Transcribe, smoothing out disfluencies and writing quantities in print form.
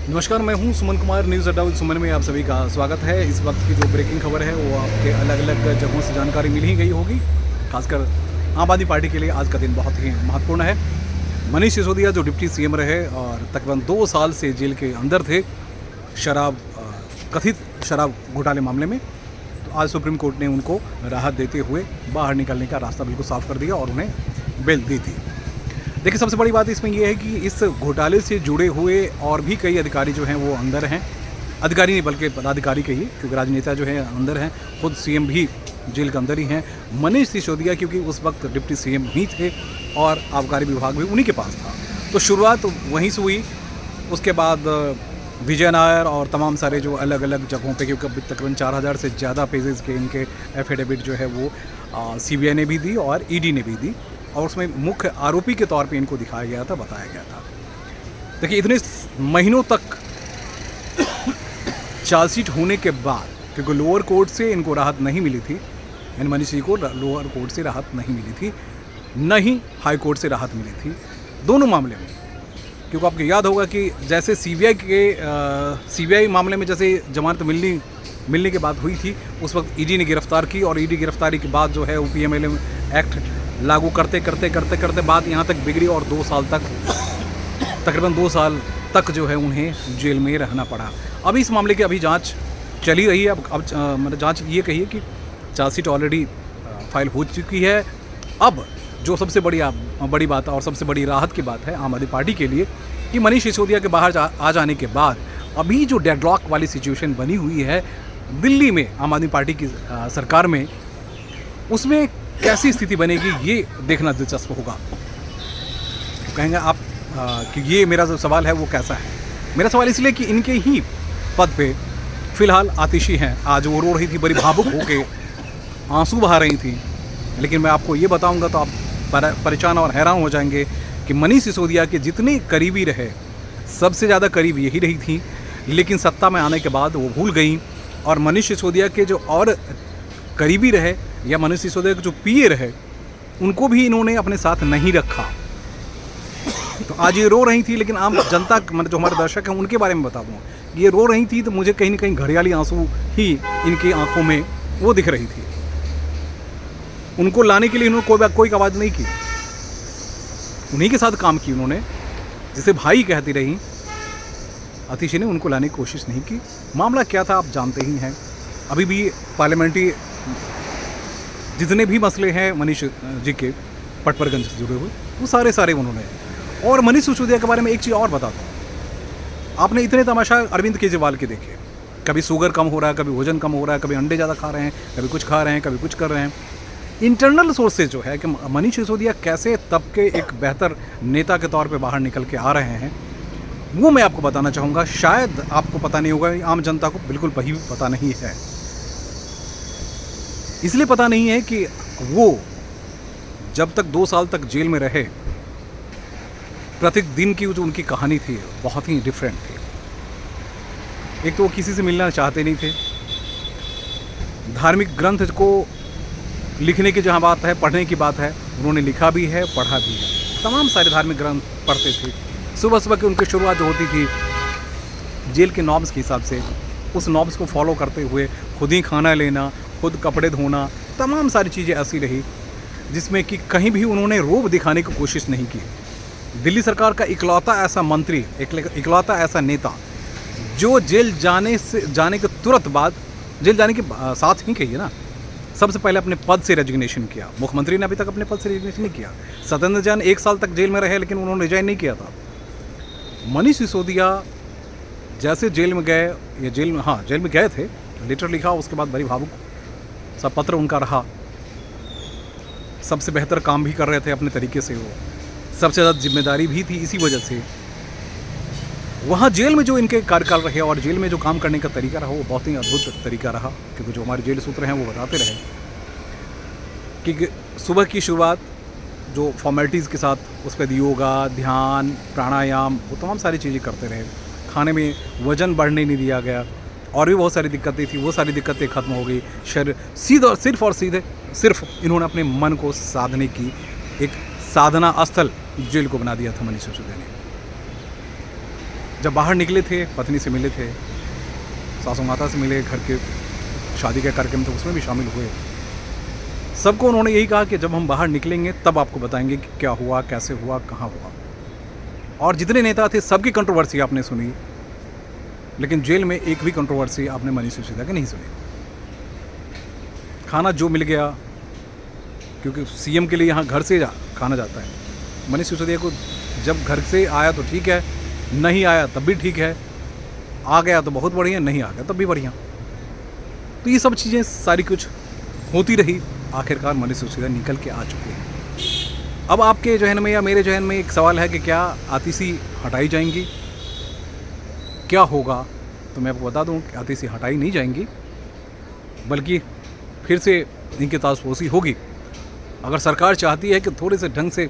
नमस्कार, मैं हूं सुमन कुमार। न्यूज़ अड्डा सुमन में आप सभी का स्वागत है। इस वक्त की जो ब्रेकिंग खबर है वो आपके अलग अलग जगहों से जानकारी मिल ही गई होगी। खासकर आम आदमी पार्टी के लिए आज का दिन बहुत ही महत्वपूर्ण है। मनीष सिसोदिया जो डिप्टी सीएम रहे और तकरीबन 2 साल से जेल के अंदर थे कथित शराब घोटाले मामले में, तो आज सुप्रीम कोर्ट ने उनको राहत देते हुए बाहर निकलने का रास्ता बिल्कुल साफ कर दिया और उन्हें बेल दी थी। देखिए, सबसे बड़ी बात इसमें यह है कि इस घोटाले से जुड़े हुए और भी कई अधिकारी जो हैं वो अंदर हैं। अधिकारी नहीं बल्कि पदाधिकारी कहिए, क्योंकि राजनेता जो है अंदर हैं। खुद सीएम भी जेल के अंदर ही हैं। मनीष सिसोदिया क्योंकि उस वक्त डिप्टी सीएम ही थे और आबकारी विभाग भी उन्हीं के पास था, तो शुरुआत वहीं से हुई। उसके बाद विजय नायर और तमाम सारे जो अलग अलग जगहों पे, क्योंकि तकरीबन 4000 से ज़्यादा पेजेस के इनके एफिडेविट जो है वो सीबीआई ने भी दी और ईडी ने भी दी, और उसमें मुख्य आरोपी के तौर पे इनको दिखाया गया था, बताया गया था। देखिए, इतने महीनों तक चार्जशीट होने के बाद, क्योंकि लोअर कोर्ट से इनको राहत नहीं मिली थी, यानी मनीष जी को लोअर कोर्ट से राहत नहीं मिली थी, न ही हाई कोर्ट से राहत मिली थी दोनों मामले में। क्योंकि आपको याद होगा कि जैसे सीबीआई मामले में जैसे जमानत मिलने के बाद हुई थी, उस वक्त ईडी ने गिरफ्तार की, और ईडी गिरफ्तारी के बाद जो है OPMLA एक्ट लागू करते बात यहाँ तक बिगड़ी और 2 साल तक, तकरीबन 2 साल तक जो है उन्हें जेल में रहना पड़ा। अभी इस मामले की अभी जांच चली रही है। अब मतलब जांच ये कहिए कि चार्जशीट ऑलरेडी फाइल हो चुकी है। अब जो सबसे बड़ी बात और सबसे बड़ी राहत की बात है आम आदमी पार्टी के लिए कि मनीष सिसोदिया के बाहर आ जाने के बाद अभी जो डेडलॉक वाली सिचुएशन बनी हुई है दिल्ली में आम आदमी पार्टी की सरकार में, उसमें कैसी स्थिति बनेगी ये देखना दिलचस्प होगा। कहेंगे आप कि ये मेरा जो सवाल है वो कैसा है। मेरा सवाल इसलिए कि इनके ही पद पे फ़िलहाल आतिशी हैं। आज वो रो रही थी, बड़ी भावुक होके आंसू बहा रही थी। लेकिन मैं आपको ये बताऊंगा तो आप परेशान और हैरान हो जाएंगे कि मनीष सिसोदिया के जितने करीबी रहे, सबसे ज़्यादा करीब यही रही थी, लेकिन सत्ता में आने के बाद वो भूल गई। और मनीष सिसोदिया के जो और करीबी रहे या मनीष सिसोदिया के जो पीए रहे, उनको भी इन्होंने अपने साथ नहीं रखा। तो आज ये रो रही थी, लेकिन आम जनता मतलब जो हमारे दर्शक हैं उनके बारे में बता दूँ, ये रो रही थी तो मुझे कहीं ना कहीं घड़ियाली आंसू ही इनकी आंखों में वो दिख रही थी। उनको लाने के लिए इन्होंने कोई आवाज़ नहीं की, उन्हीं के साथ काम की उन्होंने, जिसे भाई कहती रही आतिशी ने, उनको लाने की कोशिश नहीं की। मामला क्या था आप जानते ही हैं। अभी भी पार्लियामेंट्री जितने भी मसले हैं मनीष जी के पटपरगंज से जुड़े हुए, वो सारे उन्होंने। और मनीष सिसोदिया के बारे में एक चीज़ और बता दूँ, आपने इतने तमाशा अरविंद केजरीवाल के देखे। कभी शुगर कम हो रहा है, कभी वजन कम हो रहा है, कभी अंडे ज़्यादा खा रहे हैं, कभी कुछ खा रहे हैं, कभी कुछ कर रहे हैं। इंटरनल सोर्सेज जो है कि मनीष सिसोदिया कैसे तब के एक बेहतर नेता के तौर पे बाहर निकल के आ रहे हैं, वो मैं आपको बताना चाहूँगा। शायद आपको पता नहीं होगा, आम जनता को बिल्कुल भी पता नहीं है। इसलिए पता नहीं है कि वो जब तक 2 साल तक जेल में रहे, प्रत्येक दिन की जो उनकी कहानी थी बहुत ही डिफरेंट थी। एक तो वो किसी से मिलना चाहते नहीं थे। धार्मिक ग्रंथ को लिखने की जहाँ बात है, पढ़ने की बात है, उन्होंने लिखा भी है, पढ़ा भी है। तमाम सारे धार्मिक ग्रंथ पढ़ते थे। सुबह की उनकी शुरुआत जो होती थी जेल के नॉर्म्स के हिसाब से, उस नॉर्म्स को फॉलो करते हुए खुद ही खाना लेना, खुद कपड़े धोना, तमाम सारी चीज़ें ऐसी रही जिसमें कि कहीं भी उन्होंने रोब दिखाने की कोशिश नहीं की। दिल्ली सरकार का इकलौता ऐसा मंत्री, इकलौता ऐसा नेता जो जेल जाने के तुरंत बाद, जेल जाने के साथ ही कहिए ना, सबसे पहले अपने पद से रेजिग्नेशन किया। मुख्यमंत्री ने अभी तक अपने पद से रेजिग्नेशन नहीं किया। सत्येंद्र जैन 1 साल तक जेल में रहे, लेकिन उन्होंने रिजाइन नहीं किया था। मनीष सिसोदिया जैसे जेल में गए, या जेल में गए थे, लेटर लिखा, उसके बाद बड़ी भावुक सा पत्र उनका रहा। सबसे बेहतर काम भी कर रहे थे अपने तरीके से, वो सबसे ज़्यादा जिम्मेदारी भी थी। इसी वजह से वहाँ जेल में जो इनके कार्यकाल रहे और जेल में जो काम करने का तरीका रहा, वो बहुत ही अद्भुत तरीका रहा। क्योंकि जो हमारे जेल सूत्र हैं वो बताते रहे कि सुबह की शुरुआत जो फॉर्मेलिटीज़ के साथ, उस पर योगा, ध्यान, प्राणायाम, वो तमाम सारी चीज़ें करते रहे। खाने में वज़न बढ़ने नहीं दिया गया, और भी बहुत सारी दिक्कतें थी, वो सारी दिक्कतें ख़त्म हो गई। सिर्फ इन्होंने अपने मन को साधने की एक साधना स्थल जेल को बना दिया था मनीष सिसोदिया ने। जब बाहर निकले थे पत्नी से मिले थे, सासू माता से मिले, घर के शादी का कार्यक्रम था उसमें भी शामिल हुए। सबको उन्होंने यही कहा कि जब हम बाहर निकलेंगे तब आपको बताएंगे कि क्या हुआ, कैसे हुआ, कहाँ हुआ। और जितने नेता थे सबकी कंट्रोवर्सी आपने सुनी, लेकिन जेल में एक भी कंट्रोवर्सी आपने मनीष सिसोदिया की नहीं सुनी। खाना जो मिल गया, क्योंकि सीएम के लिए यहाँ घर से खाना जाता है। मनीष सिसोदिया को जब घर से आया तो ठीक है, नहीं आया तब भी ठीक है, आ गया तो बहुत बढ़िया, नहीं आ गया तब भी बढ़िया। तो ये सब चीज़ें सारी कुछ होती रही, आखिरकार मनीष सिसोदिया निकल के आ चुके हैं। अब आपके जहन में या मेरे जहन में एक सवाल है कि क्या आतिशी हटाई जाएंगी, क्या होगा? तो मैं आपको बता दूं कि आतिशी हटाई नहीं जाएंगी, बल्कि फिर से इनकी ताजपोशी होगी। अगर सरकार चाहती है कि थोड़े से ढंग से